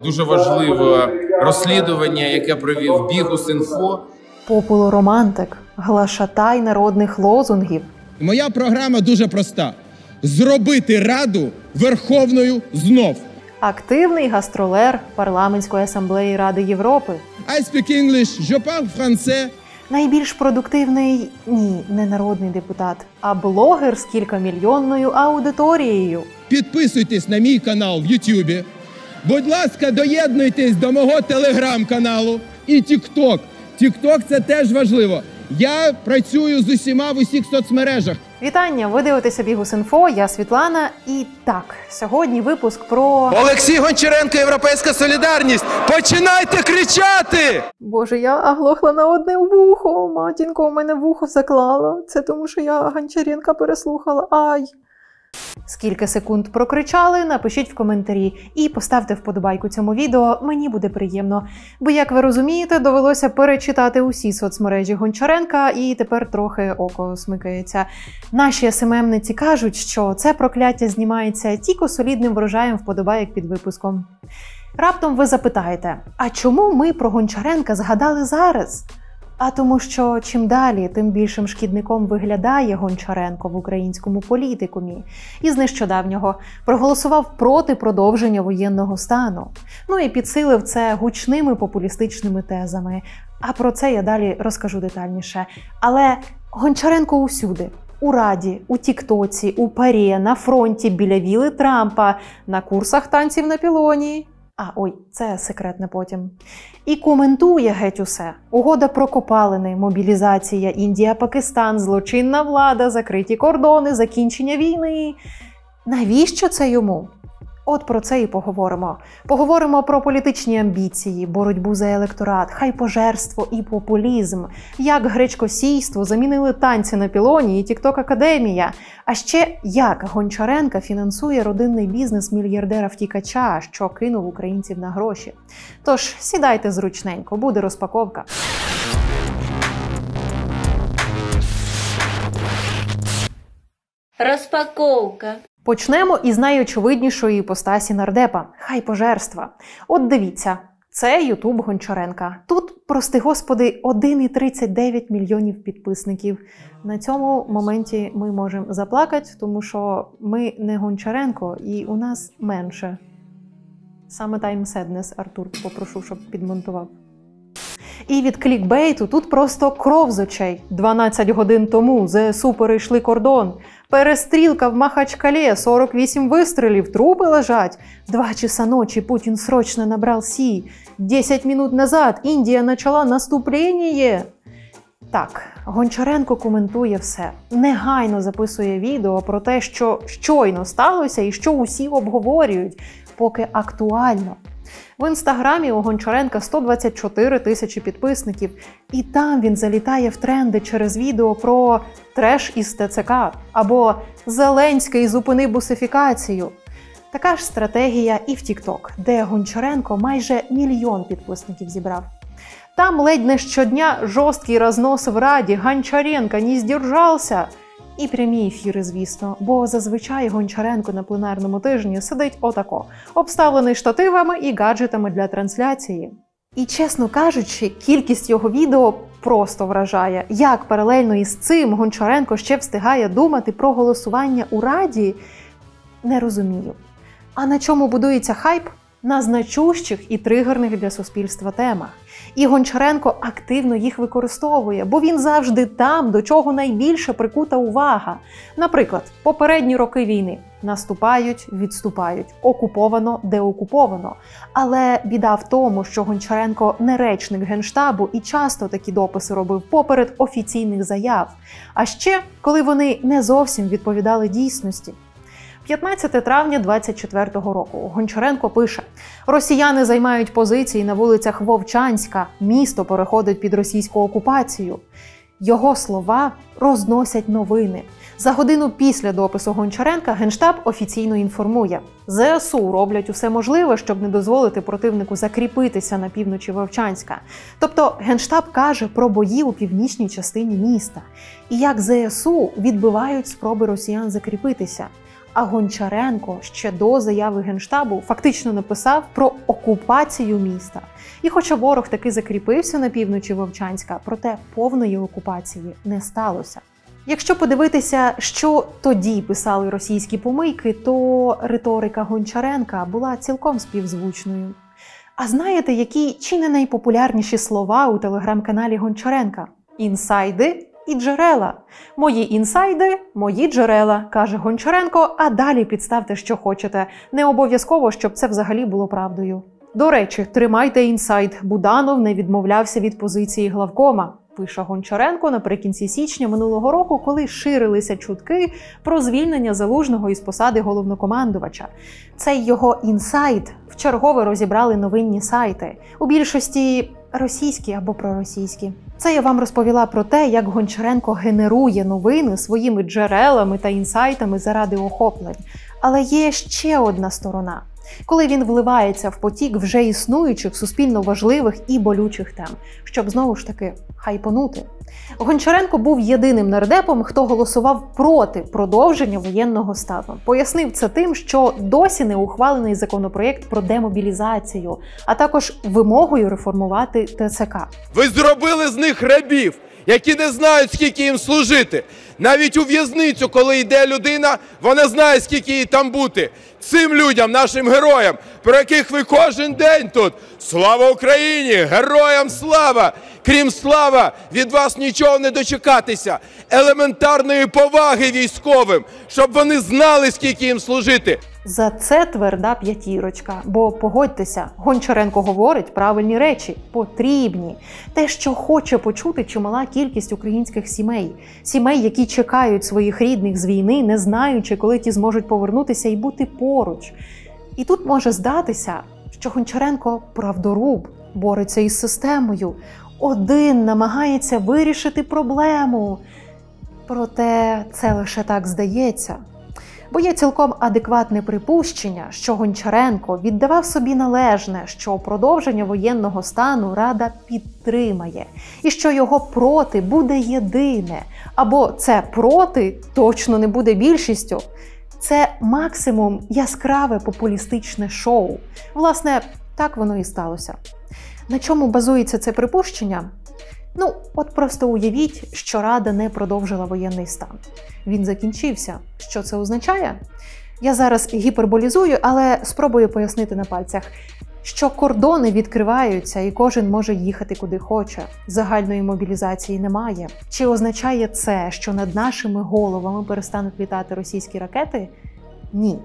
Дуже важливе розслідування, яке провів Бігус.Інфо. Популоромантик, глашатай народних лозунгів. Моя програма дуже проста. Зробити Раду Верховною знов. Активний гастролер Парламентської асамблеї Ради Європи. I speak English, je parle français. Найбільш продуктивний, не народний депутат, а блогер з кількамільйонною аудиторією. Підписуйтесь на мій канал в Ютубі. Будь ласка, доєднуйтесь до мого телеграм-каналу і Тік-Ток. Тік-Ток – це теж важливо. Я працюю з усіма в усіх соцмережах. Вітання, ви дивитеся Бігус.Інфо, я Світлана. І так, сьогодні випуск про... Олексій Гончаренко, Європейська солідарність! Починайте кричати! Боже, я оглохла на одне вухо. Матінко, у мене вухо заклало. Це тому, що я Гончаренка переслухала. Ай! Скільки секунд прокричали, напишіть в коментарі і поставте вподобайку цьому відео, мені буде приємно. Бо, як ви розумієте, довелося перечитати усі соцмережі Гончаренка і тепер трохи око смикається. Наші СММниці кажуть, що це прокляття знімається тільки солідним врожаєм вподобайок під випуском. Раптом ви запитаєте, а чому ми про Гончаренка згадали зараз? А тому що чим далі, тим більшим шкідником виглядає Гончаренко в українському політикумі. І з нещодавнього проголосував проти продовження воєнного стану. Ну і підсилив це гучними популістичними тезами. А про це я далі розкажу детальніше. Але Гончаренко усюди. У Раді, у Тік-Тоці, у ПАРЄ, на фронті, біля віли Трампа, на курсах танців на пілоні. Це секретне потім. І коментує геть усе. Угода про копалини, мобілізація, Індія-Пакистан, злочинна влада, закриті кордони, закінчення війни. Навіщо це йому? От про це і поговоримо. Поговоримо про політичні амбіції, боротьбу за електорат, хайпожерство і популізм, як гречкосійство замінили танці на пілоні і Тік-Ток-академія, а ще як Гончаренка фінансує родинний бізнес мільярдера-втікача, що кинув українців на гроші. Тож, сідайте зручненько, буде розпаковка. Розпаковка. Почнемо із найочевиднішої іпостасі нардепа – хайпожерства. От дивіться, це ютуб Гончаренка. Тут, прости господи, 1,39 мільйонів підписників. На цьому моменті ми можемо заплакати, тому що ми не Гончаренко і у нас менше. Саме Time Sadness, Артур, попрошу, щоб підмонтував. І від клікбейту тут просто кров з очей. 12 годин тому ЗСУ перейшли кордон. Перестрілка в Махачкале, 48 вистрілів, трупи лежать. 2 часа ночі Путін срочно набрав Сі. 10 минут назад Індія почала наступлення. Так, Гончаренко коментує все. Негайно записує відео про те, що щойно сталося і що усі обговорюють, поки актуально. В інстаграмі у Гончаренка 124 тисячі підписників, і там він залітає в тренди через відео про треш із ТЦК або «Зеленський зупини бусифікацію». Така ж стратегія і в Тік-Ток, де Гончаренко майже 1 мільйон підписників зібрав. Там ледь не щодня жорсткий рознос в Раді, Гончаренко не здержався. І прямі ефіри, звісно, бо зазвичай Гончаренко на пленарному тижні сидить отако, обставлений штативами і гаджетами для трансляції. І, чесно кажучи, кількість його відео просто вражає. Як паралельно із цим Гончаренко ще встигає думати про голосування у Раді, не розумію. А на чому будується хайп? На значущих і тригерних для суспільства темах. І Гончаренко активно їх використовує, бо він завжди там, до чого найбільше прикута увага. Наприклад, попередні роки війни. Наступають, відступають, окуповано, деокуповано. Але біда в тому, що Гончаренко не речник Генштабу і часто такі дописи робив поперед офіційних заяв. А ще, коли вони не зовсім відповідали дійсності. 15 травня 2024 року. Гончаренко пише: «Росіяни займають позиції на вулицях Вовчанська, місто переходить під російську окупацію». Його слова розносять новини. За годину після допису Гончаренка Генштаб офіційно інформує: ЗСУ роблять усе можливе, щоб не дозволити противнику закріпитися на півночі Вовчанська. Тобто Генштаб каже про бої у північній частині міста. І як ЗСУ відбивають спроби росіян закріпитися. А Гончаренко ще до заяви Генштабу фактично написав про окупацію міста. І хоча ворог таки закріпився на півночі Вовчанська, проте повної окупації не сталося. Якщо подивитися, що тоді писали російські помийки, то риторика Гончаренка була цілком співзвучною. А знаєте, які чи не найпопулярніші слова у телеграм-каналі Гончаренка? Інсайди і джерела. Мої інсайди, мої джерела, каже Гончаренко, а далі підставте, що хочете. Не обов'язково, щоб це взагалі було правдою. До речі, тримайте інсайд. Буданов не відмовлявся від позиції главкома, пише Гончаренко наприкінці січня минулого року, коли ширилися чутки про звільнення Залужного із посади головнокомандувача. Цей його інсайд вчергове розібрали новинні сайти. У більшості російські або проросійські. Це я вам розповіла про те, як Гончаренко генерує новини своїми джерелами та інсайтами заради охоплень. Але є ще одна сторона. Коли він вливається в потік вже існуючих суспільно важливих і болючих тем, щоб знову ж таки хайпонути. Гончаренко був єдиним нардепом, хто голосував проти продовження воєнного стану. Пояснив це тим, що досі не ухвалений законопроєкт про демобілізацію, а також вимогою реформувати ТЦК. Ви зробили з них рабів, які не знають, скільки їм служити. Навіть у в'язницю, коли йде людина, вона знає, скільки їй там бути. Цим людям, нашим героям, про яких ви кожен день тут. Слава Україні! Героям слава! Крім слава, від вас нічого не дочекатися. Елементарної поваги військовим, щоб вони знали, скільки їм служити. За це тверда п'ятірочка. Бо, погодьтеся, Гончаренко говорить правильні речі, потрібні. Те, що хоче почути чимала кількість українських сімей. Сімей, які чекають своїх рідних з війни, не знаючи, коли ті зможуть повернутися і бути поруч. І тут може здатися, що Гончаренко правдоруб, бореться із системою. Один намагається вирішити проблему. Проте це лише так здається. Бо є цілком адекватне припущення, що Гончаренко віддавав собі належне, що продовження воєнного стану Рада підтримає, і що його проти буде єдине, або це проти точно не буде більшістю. Це максимум яскраве популістичне шоу. Власне, так воно і сталося. На чому базується це припущення? Ну, от просто уявіть, що Рада не продовжила воєнний стан. Він закінчився. Що це означає? Я зараз гіперболізую, але спробую пояснити на пальцях. Що кордони відкриваються і кожен може їхати куди хоче. Загальної мобілізації немає. Чи означає це, що над нашими головами перестануть літати російські ракети? Ні.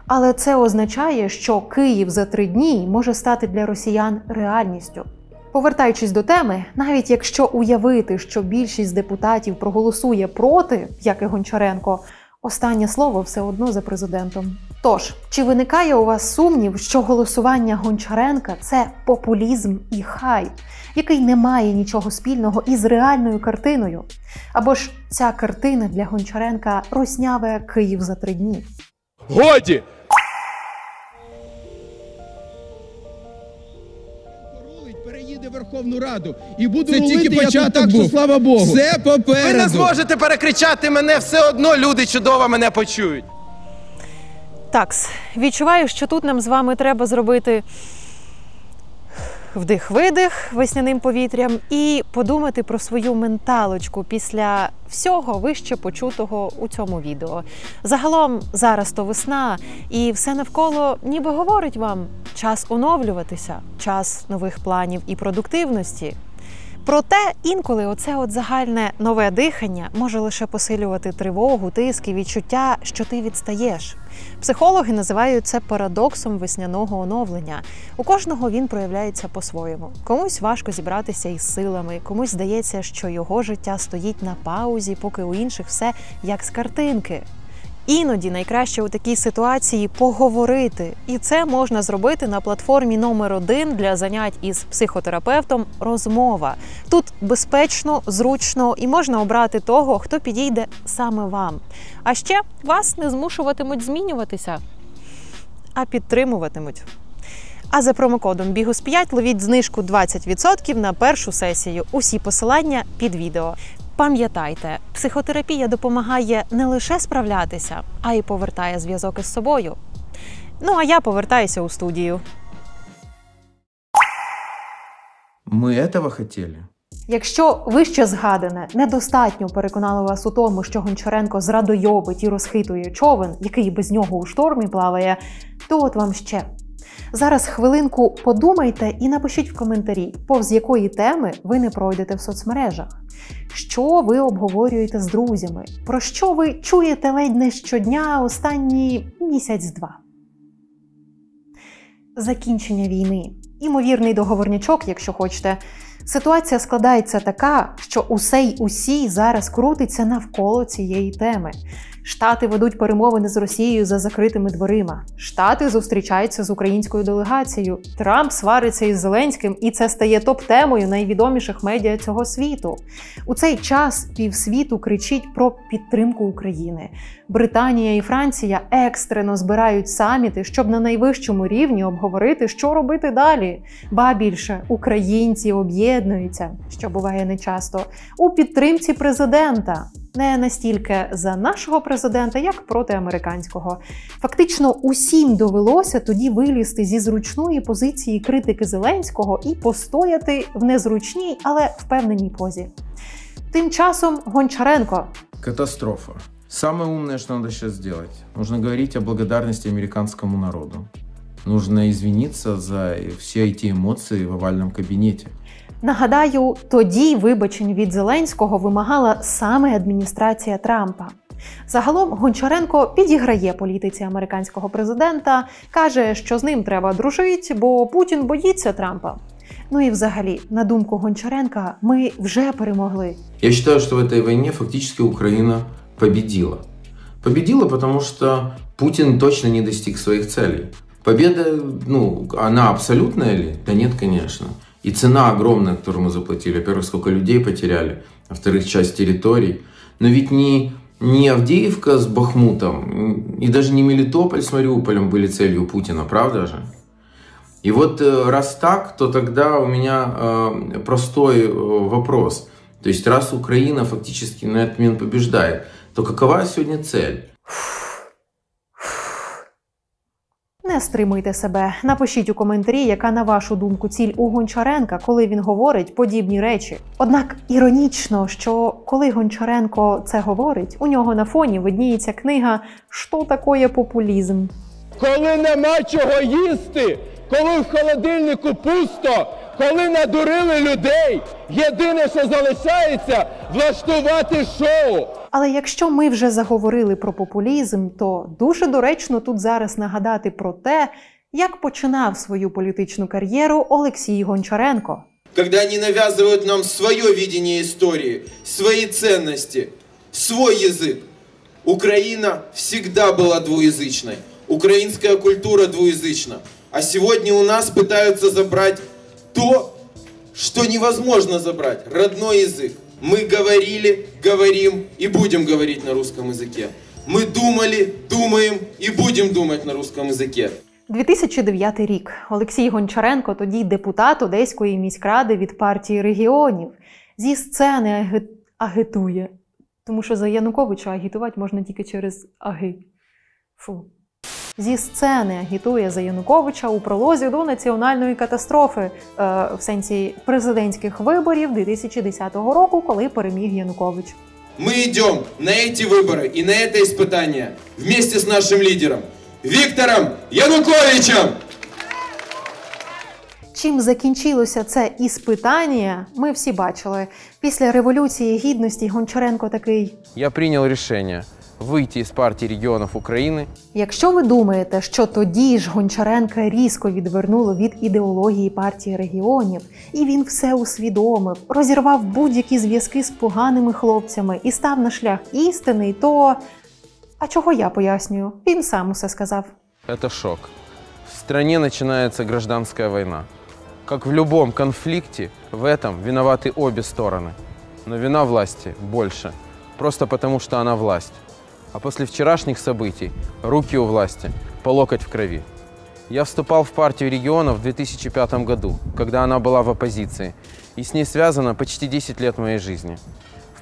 Але це означає, що Київ за 3 дні може стати для росіян реальністю. Повертаючись до теми, навіть якщо уявити, що більшість депутатів проголосує проти, як і Гончаренко, останнє слово все одно за президентом. Тож, чи виникає у вас сумнів, що голосування Гончаренка – це популізм і хайп, який не має нічого спільного із реальною картиною? Або ж ця картина для Гончаренка росняве Київ за 3 дні? Годі! Переїде Верховну Раду і буде Це рулити, тільки початок так, був. що, слава Богу. Все попереду. Ви не зможете перекричати мене, все одно люди чудово мене почують. Такс, відчуваю, що тут нам з вами треба зробити вдих-видих весняним повітрям і подумати про свою менталочку після всього вище почутого у цьому відео. Загалом зараз то весна, і все навколо ніби говорить вам: час оновлюватися, час нових планів і продуктивності. Проте інколи оце от загальне нове дихання може лише посилювати тривогу, тиск і відчуття, що ти відстаєш. Психологи називають це парадоксом весняного оновлення. У кожного він проявляється по-своєму. Комусь важко зібратися із силами, комусь здається, що його життя стоїть на паузі, поки у інших все як з картинки. Іноді найкраще у такій ситуації поговорити. І це можна зробити на платформі номер 1 для занять із психотерапевтом «Розмова». Тут безпечно, зручно і можна обрати того, хто підійде саме вам. А ще вас не змушуватимуть змінюватися, а підтримуватимуть. А за промокодом BIGUS5 ловіть знижку 20% на першу сесію. Усі посилання під відео. Пам'ятайте, психотерапія допомагає не лише справлятися, а й повертає зв'язок із собою. Ну, а я повертаюся у студію. Мы этого хотели. Якщо вище згадане недостатньо переконало вас у тому, що Гончаренко зрадойобить і розхитує човен, який без нього у штормі плаває, то от вам ще. Зараз хвилинку подумайте і напишіть в коментарі, повз якої теми ви не пройдете в соцмережах. Що ви обговорюєте з друзями? Про що ви чуєте ледь не щодня останні місяць-два? Закінчення війни. Імовірний договорнячок, якщо хочете. Ситуація складається така, що усе й усі зараз крутиться навколо цієї теми. Штати ведуть перемовини з Росією за закритими дверима. Штати зустрічаються з українською делегацією. Трамп свариться із Зеленським, і це стає топ-темою найвідоміших медіа цього світу. У цей час півсвіту кричить про підтримку України. Британія і Франція екстрено збирають саміти, щоб на найвищому рівні обговорити, що робити далі. Ба більше, українці об'єднуються, що буває нечасто, у підтримці президента. Не настільки за нашого президента, як проти американського. Фактично усім довелося тоді вилізти зі зручної позиції критики Зеленського і постояти в незручній, але впевненій позі. Тим часом Гончаренко. Катастрофа. Самое умное, что надо сейчас сделать. Нужно говорить о благодарности американскому народу. Нужно извиниться за все эти эмоции в овальном кабинете. Нагадаю, тоді вибачень від Зеленського вимагала саме адміністрація Трампа. Загалом Гончаренко підіграє політиці американського президента, каже, що з ним треба дружити, бо Путін боїться Трампа. Ну і взагалі, на думку Гончаренка, ми вже перемогли. Я считаю, что в этой войне фактически Украина победила. Победила, потому что Путин точно не достиг своих целей. Победа, она абсолютная ли? Да нет, конечно. И цена огромная, которую мы заплатили. Во-первых, сколько людей потеряли, а во-вторых, часть территорий. Но ведь не Авдеевка с Бахмутом, и даже не Мелитополь с Мариуполем были целью Путина, правда же? И вот раз так, то тогда у меня простой вопрос. То есть раз Украина фактически на этот момент побеждает, то какова сегодня цель? Не стримуйте себе. Напишіть у коментарі, яка, на вашу думку, ціль у Гончаренка, коли він говорить подібні речі. Однак іронічно, що коли Гончаренко це говорить, у нього на фоні видніється книга «Що таке популізм?». Коли нема чого їсти, коли в холодильнику пусто, коли надурили людей, єдине, що залишається – влаштувати шоу. Але якщо ми вже заговорили про популізм, то дуже доречно тут зараз нагадати про те, як починав свою політичну кар'єру Олексій Гончаренко. Когда они навязывают нам свое видение истории, свои ценности, свой язык. Украина всегда была двуязычной. Украинская культура двуязычна. А сегодня у нас пытаются забрать то, что невозможно забрать. Родной язык. Мы говорили, говорим и будем говорить на русском языке. Мы думали, думаем и будем думать на русском языке. 2009 рік. Олексій Гончаренко, тоді депутат Одеської міськради від партії регіонів, зі сцени агітує. Тому що за Януковича агітувати можна тільки через аги. Фу. Зі сцени агітує за Януковича у пролозі до національної катастрофи, в сенсі президентських виборів 2010 року, коли переміг Янукович. Мы идем на эти выборы и на это испытание вместе с нашим лидером Віктором Януковичем. Чим закінчилося це іспитання, ми всі бачили. Після Революції Гідності Гончаренко такий: Я прийняв рішення вийти із партії регіонів України. Якщо ви думаєте, що тоді ж Гончаренка різко відвернуло від ідеології партії регіонів, і він все усвідомив, розірвав будь-які зв'язки з поганими хлопцями і став на шлях істини, то... А чого я пояснюю? Він сам усе сказав. Это шок. В стране начинается гражданская война. Как в любом конфликте, в этом виноваты обе стороны. Но вина власти больше. Просто потому, что она власть. А после вчерашних событий руки у власти по локоть в крови. Я вступал в партию регионов в 2005 году, когда она была в оппозиции. И с ней связано почти 10 лет моей жизни.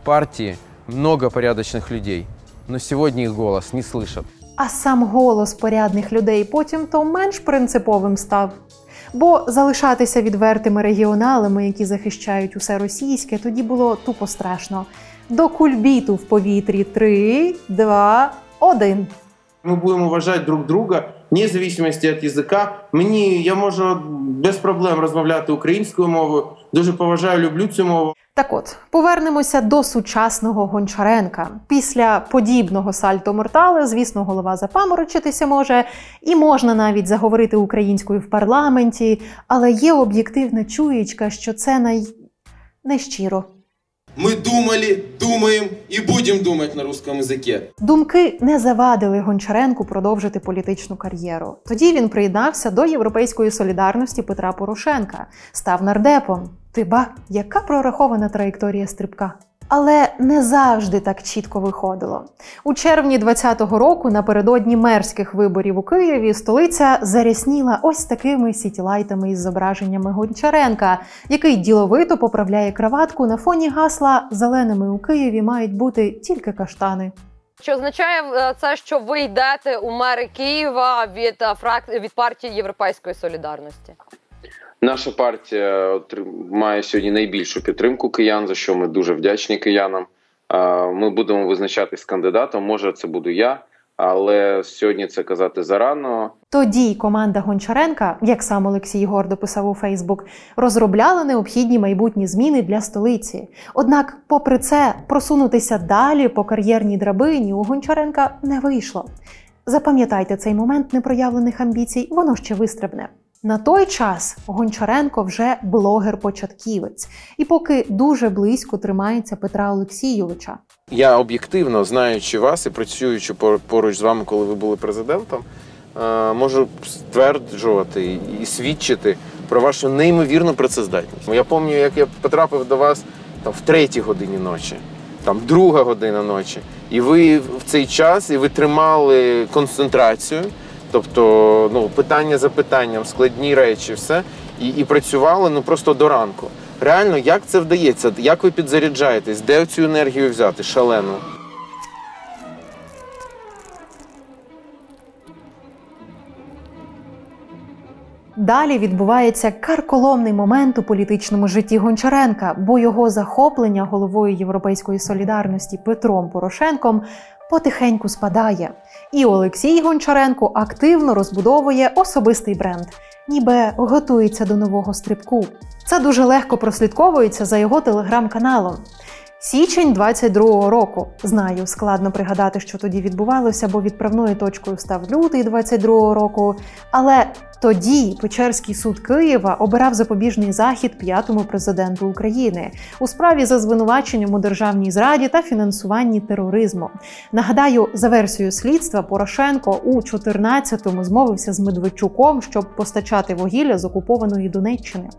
В партии много порядочных людей, но сегодня их голос не слышат. А сам голос порядних людей потім то менш принциповим став. Бо залишатися відвертими регіоналами, які захищають усе російське, тоді було тупо страшно. До кульбіту в повітрі 3, 2, 1. Ми будемо вважати друг друга, вне зависимості від язика. Я можу без проблем розмовляти українською мовою, дуже поважаю, люблю цю мову. Так от, повернемося до сучасного Гончаренка. Після подібного сальто-мортале, звісно, голова запаморочитися може, і можна навіть заговорити українською в парламенті, але є об'єктивна чуєчка, що це нещиро. Мы думали, думаем и будем думать на русском языке. Думки не завадили Гончаренку продовжити політичну кар'єру. Тоді він приєднався до Європейської солідарності Петра Порошенка, став нардепом. Ти ба, яка прорахована траєкторія стрибка? Але не завжди так чітко виходило. У червні 2020 року, напередодні мерських виборів у Києві, столиця зарясніла ось такими сітілайтами із зображеннями Гончаренка, який діловито поправляє краватку на фоні гасла «Зеленими у Києві мають бути тільки каштани». Чи означає це, що ви йдете у мери Києва від партії Європейської солідарності? Наша партія має сьогодні найбільшу підтримку киян, за що ми дуже вдячні киянам. Ми будемо визначатись з кандидатом, може це буду я, але сьогодні це казати зарано. Тоді команда Гончаренка, як сам Олексій Гордо писав у Фейсбук, розробляла необхідні майбутні зміни для столиці. Однак, попри це, просунутися далі по кар'єрній драбині у Гончаренка не вийшло. Запам'ятайте цей момент непроявлених амбіцій, воно ще вистрибне. На той час Гончаренко вже блогер-початківець і поки дуже близько тримається Петра Олексійовича. Я об'єктивно, знаючи вас і працюючи поруч з вами, коли ви були президентом, можу стверджувати і свідчити про вашу неймовірну працездатність. Я пам'ятаю, як я потрапив до вас в 3-й годині ночі, 2-га година ночі, і ви в цей час ви тримали концентрацію. Тобто, питання за питанням, складні речі, все. І працювали просто до ранку. Реально, як це вдається? Як ви підзаряджаєтесь? Де цю енергію взяти? Шалену? Далі відбувається карколомний момент у політичному житті Гончаренка, бо його захоплення головою Європейської солідарності Петром Порошенком потихеньку спадає. І Олексій Гончаренко активно розбудовує особистий бренд, ніби готується до нового стрибку. Це дуже легко прослідковується за його телеграм-каналом. Січень 22-го року. Знаю, складно пригадати, що тоді відбувалося, бо відправною точкою став лютий 22-го року. Але тоді Печерський суд Києва обирав запобіжний захід 5-му президенту України у справі за звинуваченням у державній зраді та фінансуванні тероризму. Нагадаю, за версією слідства, Порошенко у 14-му змовився з Медведчуком, щоб постачати вугілля з окупованої Донеччини.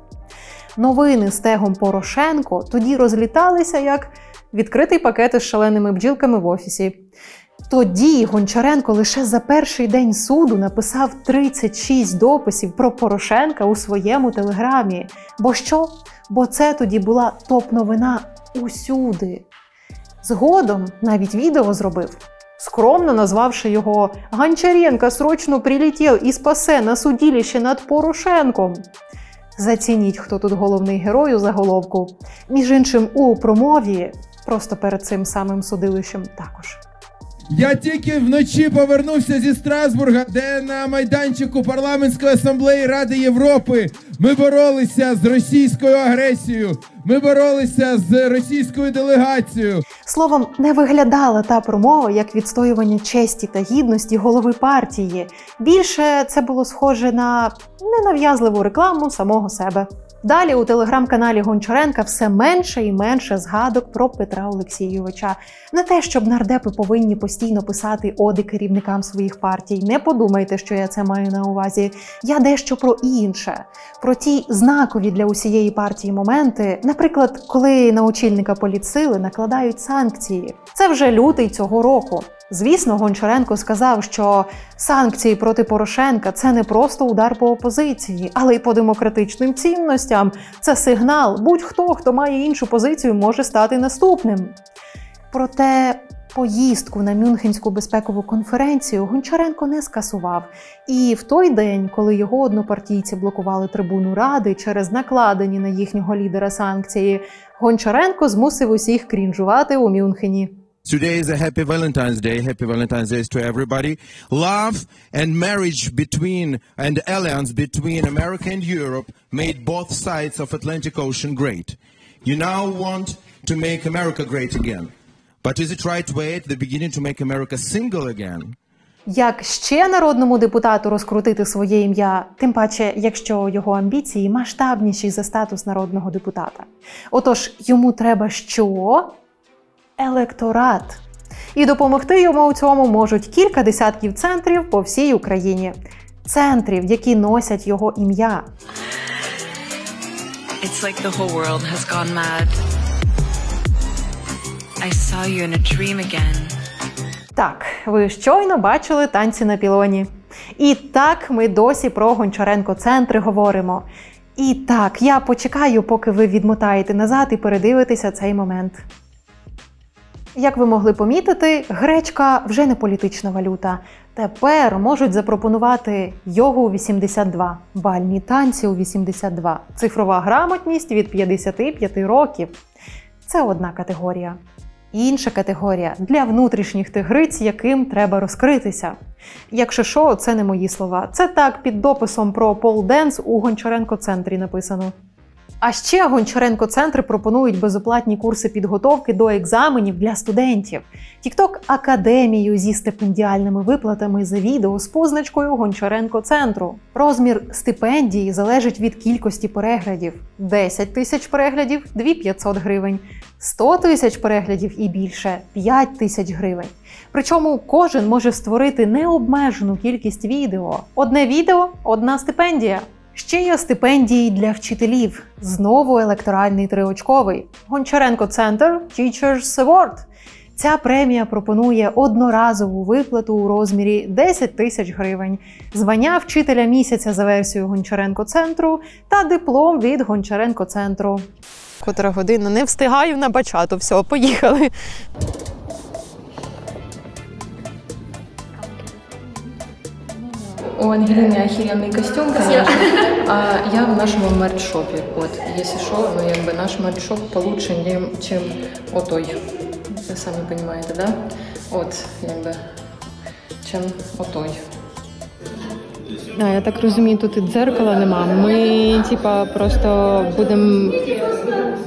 Новини з тегом Порошенко тоді розліталися як відкритий пакет із шаленими бджілками в офісі. Тоді Гончаренко лише за перший день суду написав 36 дописів про Порошенка у своєму телеграмі. Бо що? Бо це тоді була топ-новина усюди. Згодом навіть відео зробив, скромно назвавши його «Гончаренко срочно прилетів і спасе на судилище над Порошенком». Зацініть, хто тут головний герой у заголовку. Між іншим, у промові, просто перед цим самим судилищем також. Я тільки вночі повернувся зі Страсбурга, де на майданчику Парламентської асамблеї Ради Європи ми боролися з російською агресією, ми боролися з російською делегацією. Словом, не виглядала та промова як відстоювання честі та гідності голови партії. Більше це було схоже на ненав'язливу рекламу самого себе. Далі у телеграм-каналі Гончаренка все менше і менше згадок про Петра Олексійовича. Не те, щоб нардепи повинні постійно писати оди керівникам своїх партій. Не подумайте, що я це маю на увазі. Я дещо про інше. Про ті знакові для усієї партії моменти, наприклад, коли на очільника політсили накладають санкції. Це вже лютий цього року. Звісно, Гончаренко сказав, що санкції проти Порошенка – це не просто удар по опозиції, але й по демократичним цінностям. Це сигнал. Будь-хто, хто має іншу позицію, може стати наступним. Проте поїздку на Мюнхенську безпекову конференцію Гончаренко не скасував. І в той день, коли його однопартійці блокували трибуну Ради через накладені на їхнього лідера санкції, Гончаренко змусив усіх крінжувати у Мюнхені. Today is a happy Valentine's Day. Happy Valentine's Day to everybody. Love and marriage between and alliance between America and Europe made both sides of Atlantic Ocean great. You now want to make America great again. But is it right way at the beginning to make America single again? Як ще народному депутату розкрутити своє ім'я, тим паче, якщо його амбіції масштабніші за статус народного депутата? Отож, йому треба що? Електорат. І допомогти йому у цьому можуть кілька десятків центрів по всій Україні. Центрів, які носять його ім'я. It's like the whole world has gone mad. I saw you in a dream again. Так, ви щойно бачили танці на пілоні. І так ми досі про Гончаренко-центри говоримо. І так, я почекаю, поки ви відмотаєте назад і передивитеся цей момент. Як ви могли помітити, гречка вже не політична валюта. Тепер можуть запропонувати йогу у 82, бальні танці у 82, цифрова грамотність від 55 років. Це одна категорія. Інша категорія – для внутрішніх тигриць, яким треба розкритися. Якщо що, це не мої слова. Це так під дописом про пол-денс у Гончаренко-центрі написано. А ще Гончаренко-центри пропонують безоплатні курси підготовки до екзаменів для студентів. Тікток-академію зі стипендіальними виплатами за відео з позначкою Гончаренко-центру. Розмір стипендії залежить від кількості переглядів. 10 тисяч переглядів – 2500 гривень. 100 тисяч переглядів і більше – 5000 гривень. Причому кожен може створити необмежену кількість відео. Одне відео – одна стипендія. Ще є стипендії для вчителів. Знову електоральний триочковий. Гончаренко-центр Teachers Award. Ця премія пропонує одноразову виплату у розмірі 10 тисяч гривень, звання вчителя місяця за версією Гончаренко-центру та диплом від Гончаренко-центру. Котра година, не встигаю на бачату. Все, поїхали. У Ангелины охеренный костюм, конечно, а я в нашем мерч-шопе. Вот, если что, ну, якби наш мерч-шоп получше, чем отой. Вы сами понимаете, да? Вот, якби, чем отой. А, я так розумію, тут і дзеркала нема. Ми, типа, просто будемо...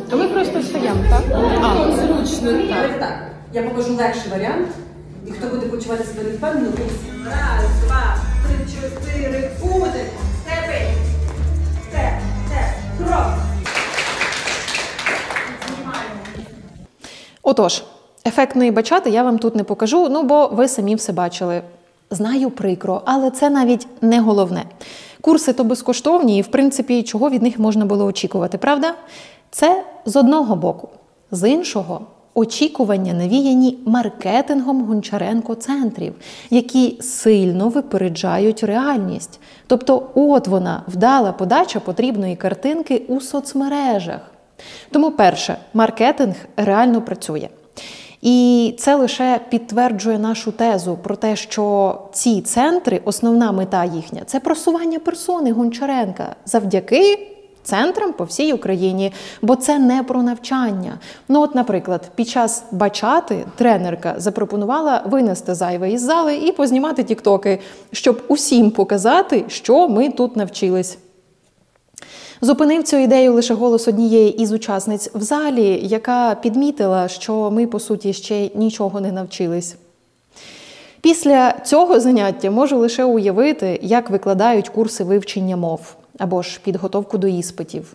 То ми просто стоїмо, так? А, зручно. Так. Я покажу легший варіант. І хто буде почувати себе невпевнено, раз, два, 3, 4, один. Степи. Степ. Крок. Отож, ефектної бачати я вам тут не покажу, ну бо ви самі все бачили. Знаю, прикро, але це навіть не головне. Курси то безкоштовні і, в принципі, чого від них можна було очікувати, правда? Це з одного боку. З іншого – очікування навіяні маркетингом Гончаренко-центрів, які сильно випереджають реальність. Тобто от вона, вдала подача потрібної картинки у соцмережах. Тому перше, маркетинг реально працює. І це лише підтверджує нашу тезу про те, що ці центри, основна мета їхня – це просування персони Гончаренка завдяки центрам по всій Україні, бо це не про навчання. Ну от, наприклад, під час бачати тренерка запропонувала винести зайве із зали і познімати тіктоки, щоб усім показати, що ми тут навчились. Зупинив цю ідею лише голос однієї із учасниць в залі, яка підмітила, що ми, по суті, ще нічого не навчились. Після цього заняття можу лише уявити, як викладають курси вивчення мов або ж підготовку до іспитів.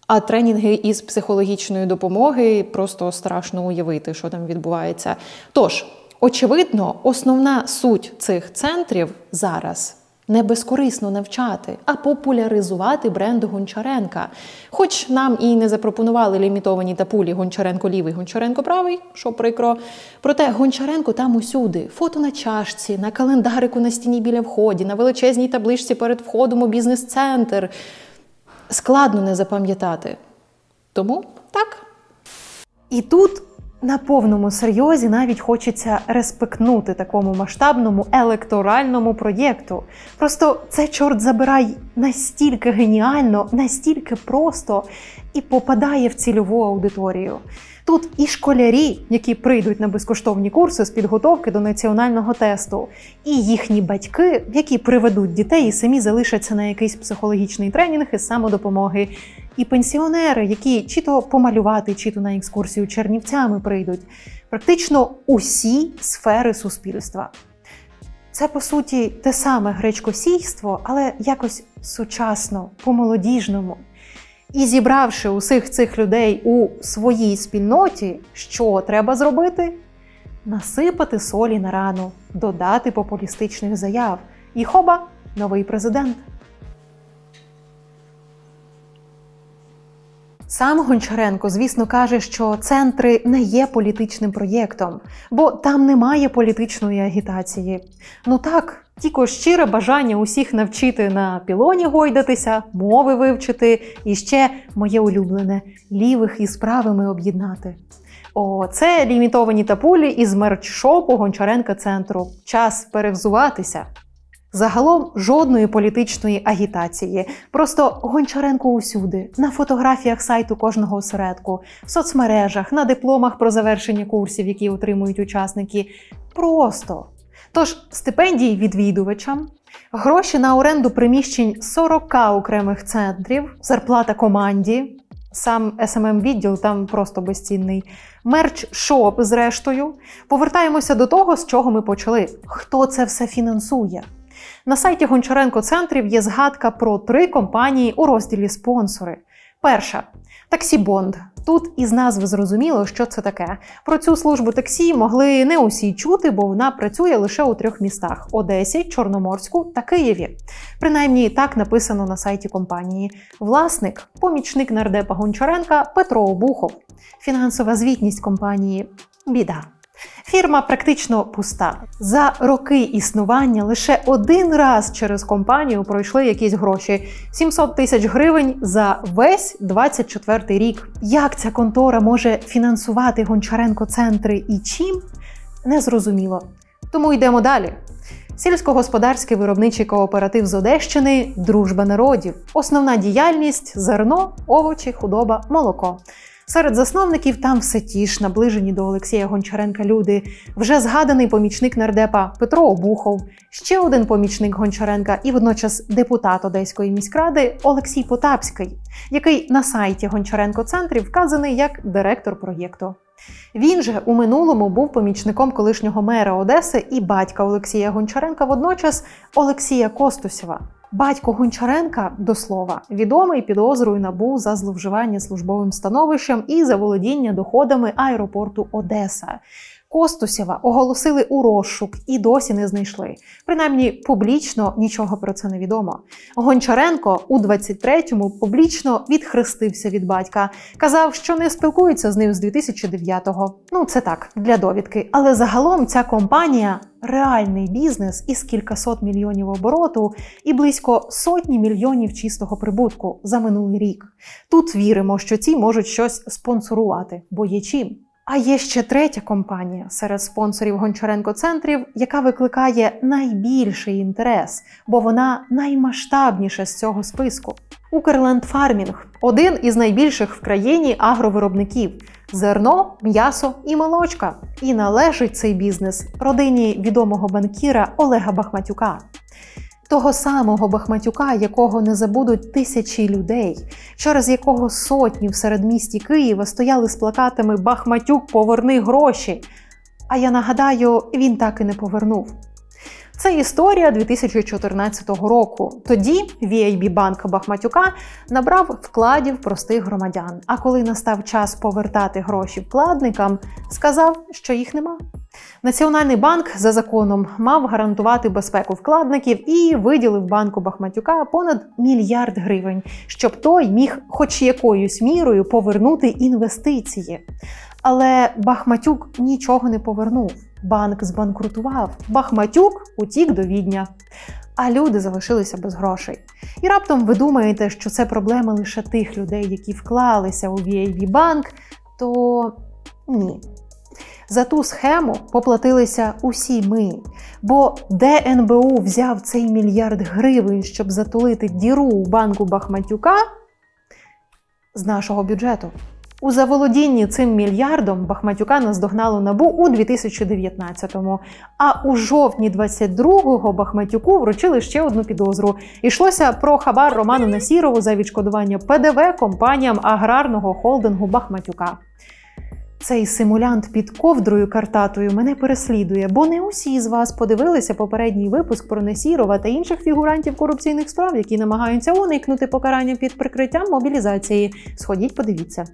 А тренінги із психологічної допомоги просто страшно уявити, що там відбувається. Тож, очевидно, основна суть цих центрів зараз – не безкорисно навчати, а популяризувати бренд Гончаренка. Хоч нам і не запропонували лімітовані тапулі Гончаренко лівий, Гончаренко правий, що прикро. Проте Гончаренко там усюди. Фото на чашці, на календарику на стіні біля вході, на величезній табличці перед входом у бізнес-центр. Складно не запам'ятати. Тому так. І тут На повному серйозі навіть хочеться респектнути такому масштабному електоральному проєкту. Просто це, чорт забирай, настільки геніально, настільки просто і попадає в цільову аудиторію. Тут і школярі, які прийдуть на безкоштовні курси з підготовки до національного тесту, і їхні батьки, які приведуть дітей і самі залишаться на якийсь психологічний тренінг із самодопомоги, і пенсіонери, які чи то помалювати, чи то на екскурсію Чернівцями прийдуть. Практично усі сфери суспільства. Це, по суті, те саме гречкосійство, але якось сучасно, по-молодіжному. І зібравши усіх цих людей у своїй спільноті, що треба зробити? Насипати солі на рану, додати популістичних заяв. І хоба, новий президент. Сам Гончаренко, звісно, каже, що центри не є політичним проєктом, бо там немає політичної агітації. Ну так, тільки щире бажання усіх навчити на пілоні гойдатися, мови вивчити і ще, моє улюблене, лівих із правими об'єднати. О, це лімітовані тапулі із мерч-шопу Гончаренка центру. Час перевзуватися. Загалом жодної політичної агітації. Просто Гончаренко усюди. На фотографіях сайту кожного осередку, в соцмережах, на дипломах про завершення курсів, які отримують учасники. Просто. Тож стипендії відвідувачам, гроші на оренду приміщень 40 окремих центрів, зарплата команді, сам СММ-відділ там просто безцінний, мерч-шоп зрештою. Повертаємося до того, з чого ми почали. Хто це все фінансує? На сайті Гончаренко центрів є згадка про 3 компанії у розділі «Спонсори». Перша – Таксі Бонд. Тут із назви зрозуміло, що це таке. Про цю службу таксі могли не усі чути, бо вона працює лише у 3 містах – Одесі, Чорноморську та Києві. Принаймні, так написано на сайті компанії. Власник – помічник нардепа Гончаренка Петро Обухов. Фінансова звітність компанії – біда. Фірма практично пуста. За роки існування лише 1 раз через компанію пройшли якісь гроші. 700 тисяч гривень за весь 24-й рік. Як ця контора може фінансувати Гончаренко центри і чим? Незрозуміло. Тому йдемо далі. Сільськогосподарський виробничий кооператив з Одещини «Дружба народів». Основна діяльність – зерно, овочі, худоба, молоко. Серед засновників там все ті ж, наближені до Олексія Гончаренка люди. Вже згаданий помічник нардепа Петро Обухов, ще один помічник Гончаренка і водночас депутат Одеської міськради Олексій Потапський, який на сайті Гончаренко центрів вказаний як директор проєкту. Він же у минулому був помічником колишнього мера Одеси і батька Олексія Гончаренка, водночас Олексія Костусєва. Батько Гончаренка, до слова, відомий підозрою НАБУ за зловживання службовим становищем і за володіння доходами аеропорту Одеса. Костусєва оголосили у розшук і досі не знайшли. Принаймні, публічно нічого про це не відомо. Гончаренко у 23-му публічно відхрестився від батька. Казав, що не спілкується з ним з 2009-го. Ну, це так, для довідки. Але загалом ця компанія – реальний бізнес із кількасот мільйонів обороту і близько 100 мільйонів чистого прибутку за минулий рік. Тут віримо, що ці можуть щось спонсорувати, бо є чим. А є ще 3-я компанія серед спонсорів Гончаренко центрів, яка викликає найбільший інтерес, бо вона наймасштабніша з цього списку. Укрлендфармінг – один із найбільших в країні агровиробників. Зерно, м'ясо і молочка. І належить цей бізнес родині відомого банкіра Олега Бахматюка. Того самого Бахматюка, якого не забудуть тисячі людей, через якого сотні в середмісті Києва стояли з плакатами «Бахматюк, поверни гроші». А я нагадаю, він так і не повернув. Це історія 2014 року. Тоді VIB-банк Бахматюка набрав вкладів простих громадян, а коли настав час повертати гроші вкладникам, сказав, що їх нема. Національний банк за законом мав гарантувати безпеку вкладників і виділив банку Бахматюка понад 1 мільярд гривень, щоб той міг хоч якоюсь мірою повернути інвестиції. Але Бахматюк нічого не повернув. Банк збанкрутував. Бахматюк утік до Відня. А люди залишилися без грошей. І раптом ви думаєте, що це проблема лише тих людей, які вклалися у VIB-банк, то ні. За ту схему поплатилися усі ми. Бо де НБУ взяв цей $1 мільярд гривень, щоб затулити діру у банку Бахматюка? З нашого бюджету. У заволодінні цим мільярдом Бахматюка наздогнало НАБУ у 2019-му, а у жовтні 22-го Бахматюку вручили ще одну підозру. Йшлося про хабар Роману Насірову за відшкодування ПДВ компаніям аграрного холдингу Бахматюка. Цей симулянт під ковдрою картатою мене переслідує, бо не усі з вас подивилися попередній випуск про Насірова та інших фігурантів корупційних справ, які намагаються уникнути покарання під прикриттям мобілізації. Сходіть, подивіться.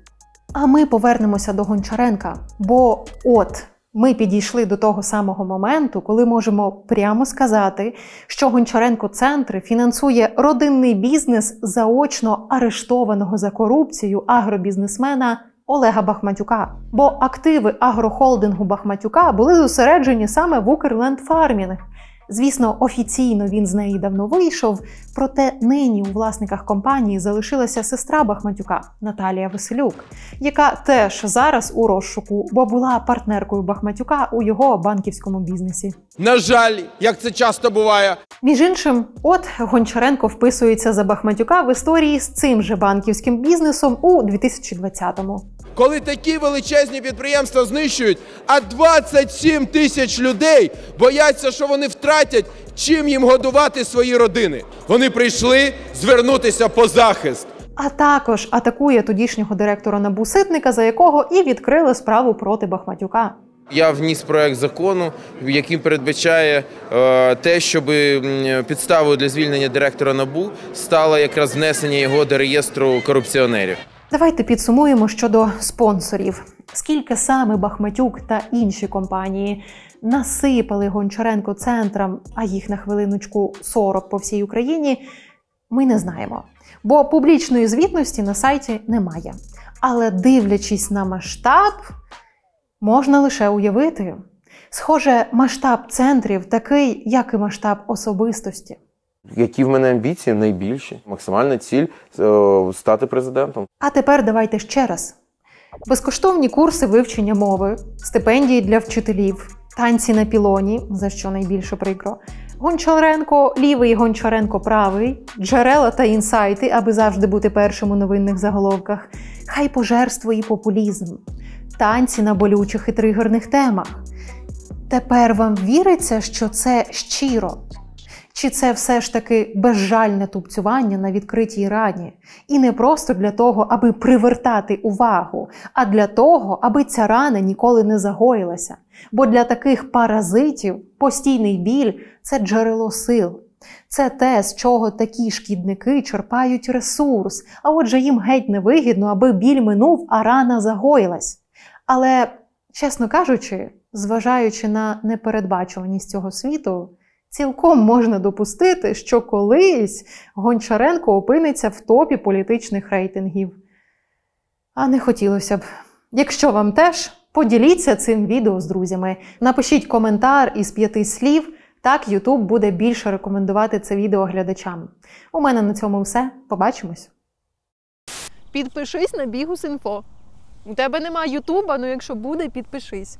А ми повернемося до Гончаренка, бо ми підійшли до того самого моменту, коли можемо прямо сказати, що Гончаренко-центр фінансує родинний бізнес заочно арештованого за корупцію агробізнесмена Олега Бахматюка. Бо активи агрохолдингу Бахматюка були зосереджені саме в Укрлендфармінг. Звісно, офіційно він з неї давно вийшов, проте нині у власниках компанії залишилася сестра Бахматюка Наталія Василюк, яка теж зараз у розшуку, бо була партнеркою Бахматюка у його банківському бізнесі. На жаль, як це часто буває. Між іншим, Гончаренко вписується за Бахматюка в історії з цим же банківським бізнесом у 2020-му. Коли такі величезні підприємства знищують, а 27 тисяч людей бояться, що вони втратять, чим їм годувати свої родини. Вони прийшли звернутися по захист. А також атакує тодішнього директора НАБУ Ситника, за якого і відкрили справу проти Бахматюка. Я вніс проект закону, який передбачає те, щоб підставою для звільнення директора НАБУ стало якраз внесення його до реєстру корупціонерів. Давайте підсумуємо щодо спонсорів. Скільки саме Бахматюк та інші компанії насипали Гончаренко-центрам, а їх на хвилиночку 40 по всій Україні, ми не знаємо. Бо публічної звітності на сайті немає. Але дивлячись на масштаб, можна лише уявити. Схоже, масштаб центрів такий, як і масштаб особистості. Які в мене амбіції? Найбільші. Максимальна ціль – стати президентом. А тепер давайте ще раз. Безкоштовні курси вивчення мови, стипендії для вчителів, танці на пілоні, за що найбільше прикро, Гончаренко лівий, Гончаренко правий, джерела та інсайти, аби завжди бути першим у новинних заголовках, хайпожерство і популізм, танці на болючих і тригерних темах. Тепер вам віриться, що це щиро? Чи це все ж таки безжальне тупцювання на відкритій рані? І не просто для того, аби привертати увагу, а для того, аби ця рана ніколи не загоїлася. Бо для таких паразитів постійний біль – це джерело сил. Це те, з чого такі шкідники черпають ресурс, а отже їм геть невигідно, аби біль минув, а рана загоїлась. Але, чесно кажучи, зважаючи на непередбачуваність цього світу, цілком можна допустити, що колись Гончаренко опиниться в топі політичних рейтингів. А не хотілося б. Якщо вам теж, поділіться цим відео з друзями. Напишіть коментар із 5 слів, так YouTube буде більше рекомендувати це відео глядачам. У мене на цьому все. Побачимось. Підпишись на Бігус.Інфо. У тебе нема Ютуба, ну якщо буде, підпишись.